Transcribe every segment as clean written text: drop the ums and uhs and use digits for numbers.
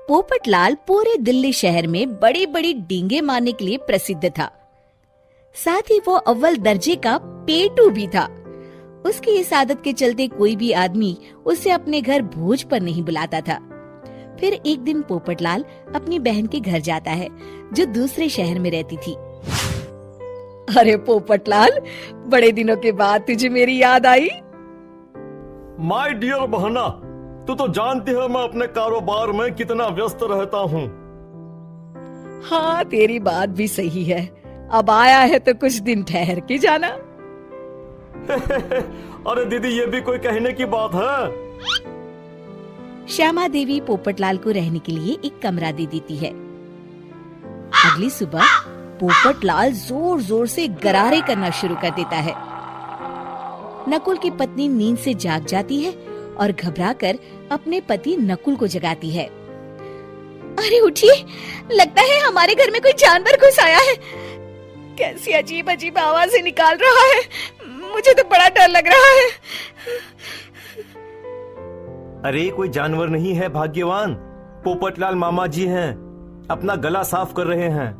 पोपटलाल पूरे दिल्ली शहर में बड़ी बड़ी डींगे मारने के लिए प्रसिद्ध था। साथ ही वो अव्वल दर्जे का पेटू भी था। उसकी इस आदत के चलते कोई भी आदमी उसे अपने घर भोज पर नहीं बुलाता था। फिर एक दिन पोपटलाल अपनी बहन के घर जाता है, जो दूसरे शहर में रहती थी। अरे पोपटलाल, बड़े दिनों के बाद तुझे मेरी याद आई। माय डियर बहना, तू तो जानती है मैं अपने कारोबार में कितना व्यस्त रहता हूँ। हाँ, तेरी बात भी सही है। अब आया है तो कुछ दिन ठहर के जाना। अरे दीदी, ये भी कोई कहने की बात है। श्यामा देवी पोपटलाल को रहने के लिए एक कमरा दे देती है। अगली सुबह पोपटलाल जोर जोर से गरारे करना शुरू कर देता है। नकुल की पत्नी नींद से जाग जाती है और घबराकर अपने पति नकुल को जगाती है। अरे उठिए, लगता है हमारे घर में कोई जानवर घुस आया है। कैसी अजीब अजीब आवाजें निकाल रहा है, मुझे तो बड़ा डर लग रहा है। अरे कोई जानवर नहीं है भाग्यवान, पोपटलाल मामा जी हैं, अपना गला साफ कर रहे हैं।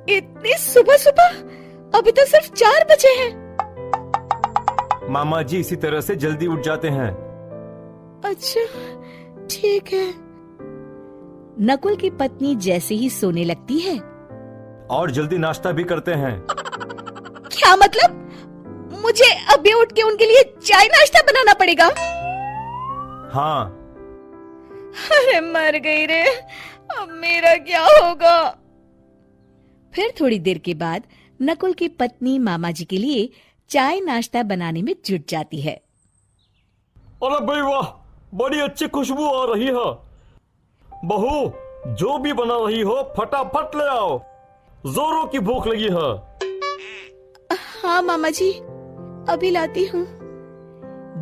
इतनी सुबह सुबह? अभी तो सिर्फ 4 बजे हैं। मामा जी इसी तरह से जल्दी उठ जाते हैं। अच्छा, ठीक है। नकुल की पत्नी जैसे ही सोने लगती है और जल्दी नाश्ता भी करते हैं। क्या मतलब? मुझे अभी उठ के उनके लिए चाय नाश्ता बनाना पड़ेगा? हाँ। अरे मर गई रे, अब मेरा क्या होगा? फिर थोड़ी देर के बाद नकुल की पत्नी मामा जी के लिए चाय नाश्ता बनाने में जुट जाती है। अरे भाई वाह, बड़ी अच्छी खुशबू आ रही है। बहू, जो भी बना रही हो फटाफट ले आओ, जोरों की भूख लगी है। हाँ मामा जी, अभी लाती हूँ।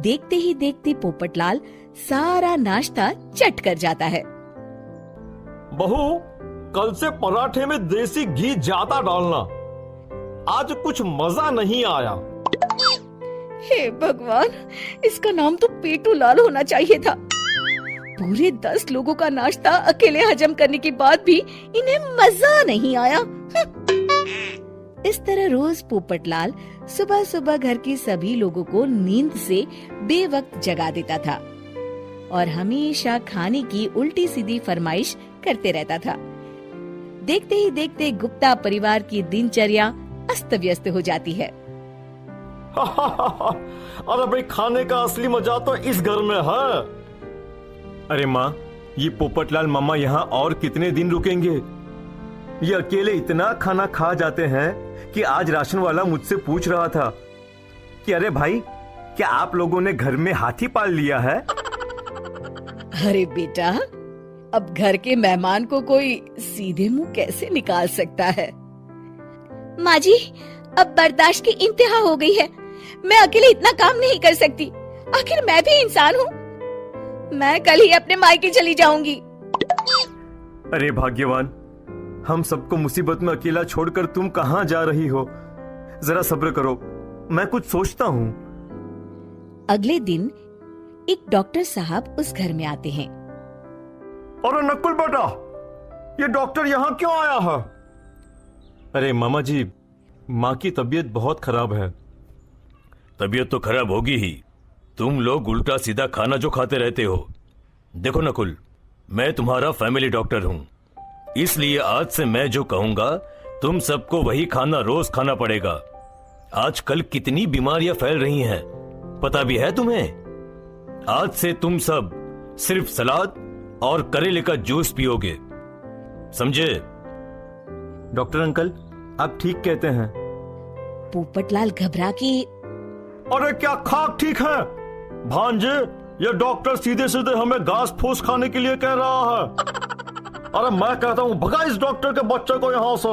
देखते ही देखते पोपटलाल सारा नाश्ता चट कर जाता है। बहू, कल से पराठे में देसी घी ज्यादा डालना, आज कुछ मजा नहीं आया। हे भगवान, इसका नाम तो पेटू लाल होना चाहिए था। पूरे 10 लोगों का नाश्ता अकेले हजम करने के बाद भी इन्हें मजा नहीं आया। इस तरह रोज पोपटलाल सुबह सुबह घर के सभी लोगों को नींद से बेवक्त जगा देता था और हमेशा खाने की उल्टी सीधी फरमाइश करते रहता था। देखते ही देखते गुप्ता परिवार की दिनचर्या अस्त व्यस्त हो जाती है। अरे भाई, खाने का असली मजा तो इस घर में है। अरे माँ, ये पोपटलाल मामा यहाँ और कितने दिन रुकेंगे? ये अकेले इतना खाना खा जाते हैं कि आज राशन वाला मुझसे पूछ रहा था कि अरे भाई, क्या आप लोगों ने घर में हाथी पाल लिया है? अरे बेटा, अब घर के मेहमान को कोई सीधे मुंह कैसे निकाल सकता है? माँ जी, अब बर्दाश्त की इंतहा हो गई है। मैं अकेले इतना काम नहीं कर सकती। आखिर मैं भी इंसान हूँ। मैं कल ही अपने मायके चली जाऊंगी। अरे भाग्यवान, हम सबको मुसीबत में अकेला छोड़कर तुम कहाँ जा रही हो? जरा सब्र करो, मैं कुछ सोचता हूँ। अगले दिन एक डॉक्टर साहब उस घर में आते हैं। अरे नकुल बेटा, ये डॉक्टर यहाँ क्यों आया है? अरे मामा जी, माँ की तबीयत बहुत खराब है। तबीयत तो खराब होगी ही, तुम लोग उल्टा सीधा खाना जो खाते रहते हो। देखो नकुल, मैं तुम्हारा फैमिली डॉक्टर हूँ, इसलिए आज से मैं जो कहूंगा तुम सबको वही खाना रोज खाना पड़ेगा। आजकल कितनी बीमारियां फैल रही हैं, पता भी है तुम्हें? आज से तुम सब सिर्फ सलाद और करेले का जूस पियोगे, समझे? डॉक्टर अंकल, आप ठीक कहते हैं। पोपटलाल घबरा के, अरे क्या खाक ठीक है भांजे? ये डॉक्टर सीधे सीधे हमें घास फूस खाने के लिए कह रहा है। अरे मैं कहता हूँ भगा इस डॉक्टर के बच्चे को यहाँ से।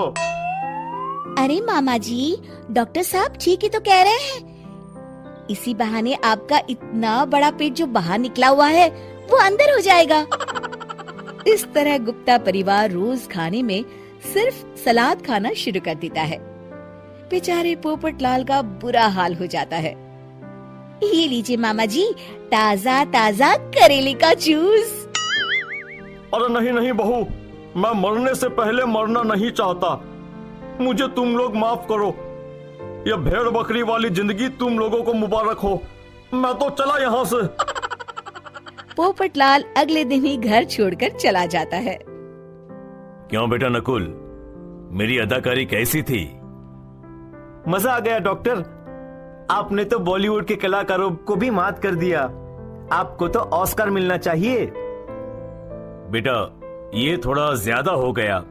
अरे मामा जी, डॉक्टर साहब ठीक ही तो कह रहे हैं। इसी बहाने आपका इतना बड़ा पेट जो बाहर निकला हुआ है वो अंदर हो जाएगा। इस तरह गुप्ता परिवार रोज खाने में सिर्फ सलाद खाना शुरू कर देता है। बेचारे पोपटलाल का बुरा हाल हो जाता है। ये लीजिए मामा जी, ताजा ताजा करेले का जूस। अरे नहीं नहीं बहू, मैं मरने से पहले मरना नहीं चाहता। मुझे तुम लोग माफ करो। यह भेड़ बकरी वाली जिंदगी तुम लोगों को मुबारक हो। मैं तो चला यहाँ से। पोपटलाल अगले दिन ही घर छोड़कर चला जाता है। क्यों बेटा नकुल, मेरी अदाकारी कैसी थी? मजा आ गया डॉक्टर। आपने तो बॉलीवुड के कलाकारों को भी मात कर दिया। आपको तो ऑस्कर मिलना चाहिए। बेटा ये थोड़ा ज्यादा हो गया।